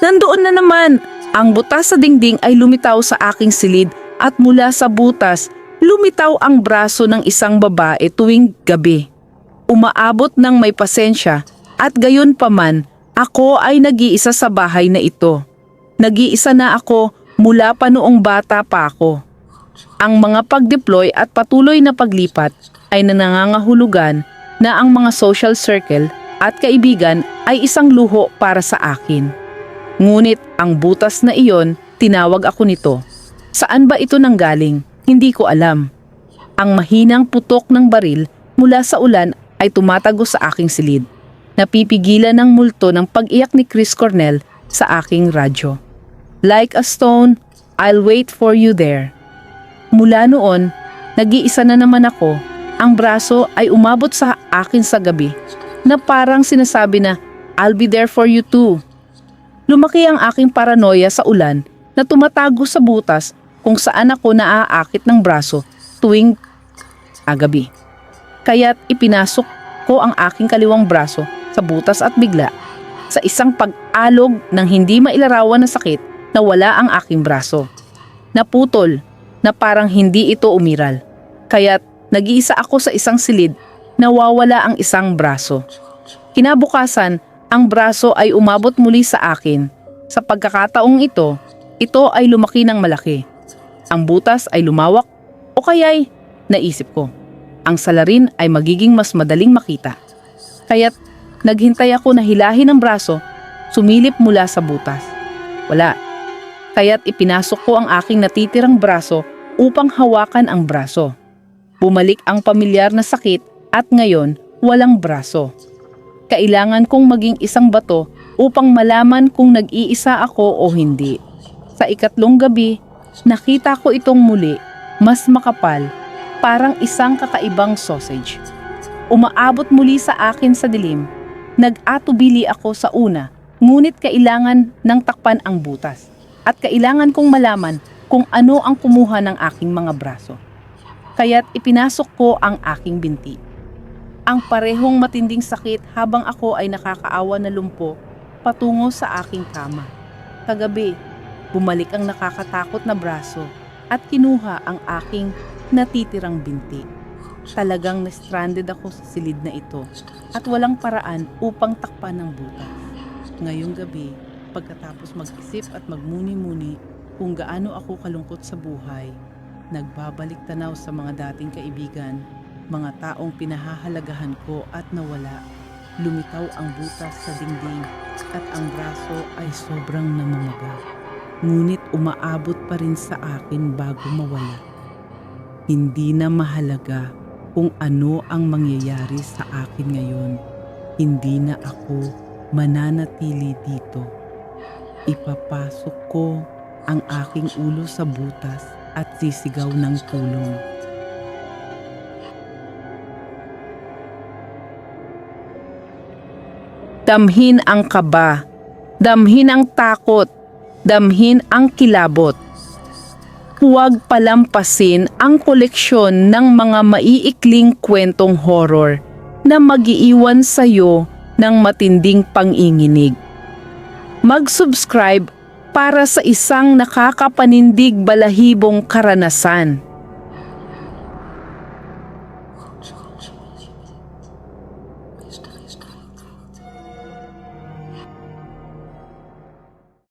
Nandoon na naman! Ang butas sa dingding ay lumitaw sa aking silid at mula sa butas, lumitaw ang braso ng isang babae tuwing gabi. Umaabot ng may pasensya at gayon paman, ako ay nag-iisa sa bahay na ito. Nag-iisa na ako mula pa noong bata pa ako. Ang mga pag-deploy at patuloy na paglipat ay nangangahulugan na ang mga social circle at kaibigan ay isang luho para sa akin. Ngunit ang butas na iyon, tinawag ako nito. Saan ba ito nanggaling? Hindi ko alam. Ang mahinang putok ng baril mula sa ulan ay tumatago sa aking silid. Napipigilan ng multo ng pag-iyak ni Chris Cornell sa aking radyo. Like a stone, I'll wait for you there. Mula noon, nag-iisa na naman ako. Ang braso ay umabot sa akin sa gabi na parang sinasabi na, I'll be there for you too. Lumaki ang aking paranoia sa ulan na tumatago sa butas kung saan ako naaakit ng braso tuwing gabi. Kaya't ipinasok ko ang aking kaliwang braso sa butas at bigla, sa isang pag-alog ng hindi mailarawan na sakit, nawala ang aking braso. Naputol na parang hindi ito umiral. Kaya't nag-iisa ako sa isang silid, nawawala ang isang braso. Kinabukasan, ang braso ay umabot muli sa akin. Sa pagkakataong ito ay lumaki ng malaki. Ang butas ay lumawak o kaya'y naisip ko, ang salarin ay magiging mas madaling makita. Kaya't naghintay ako na hilahin ang braso, sumilip mula sa butas. Wala. Kaya't ipinasok ko ang aking natitirang braso upang hawakan ang braso. Bumalik ang pamilyar na sakit at ngayon walang braso. Kailangan kong maging isang bato upang malaman kung nag-iisa ako o hindi. Sa ikatlong gabi, nakita ko itong muli, mas makapal, parang isang kakaibang sausage. Umaabot muli sa akin sa dilim. Nag-atubili ako sa una, ngunit kailangan ng takpan ang butas. At kailangan kong malaman kung ano ang kumuha ng aking mga braso. Kaya't ipinasok ko ang aking binti. Ang parehong matinding sakit habang ako ay nakakaawa na lumpo patungo sa aking kama. Kagabi, bumalik ang nakakatakot na braso at kinuha ang aking natitirang binti. Talagang na-stranded ako sa silid na ito at walang paraan upang takpan ng butas. Ngayong gabi, pagkatapos mag-isip at magmuni-muni kung gaano ako kalungkot sa buhay, nagbabalik tanaw sa mga dating kaibigan, mga taong pinahahalagahan ko at nawala. Lumitaw ang butas sa dingding at ang braso ay sobrang namamaga. Ngunit umaabot pa rin sa akin bago mawala. Hindi na mahalaga kung ano ang mangyayari sa akin ngayon. Hindi na ako mananatili dito. Ipapasok ko ang aking ulo sa butas at sisigaw ng tulong. Damhin ang kaba, damhin ang takot, damhin ang kilabot. Huwag palampasin ang koleksyon ng mga maiikling kwentong horror na mag-iiwan sa iyo ng matinding panginginig. Mag-subscribe para sa isang nakakapanindig balahibong karanasan.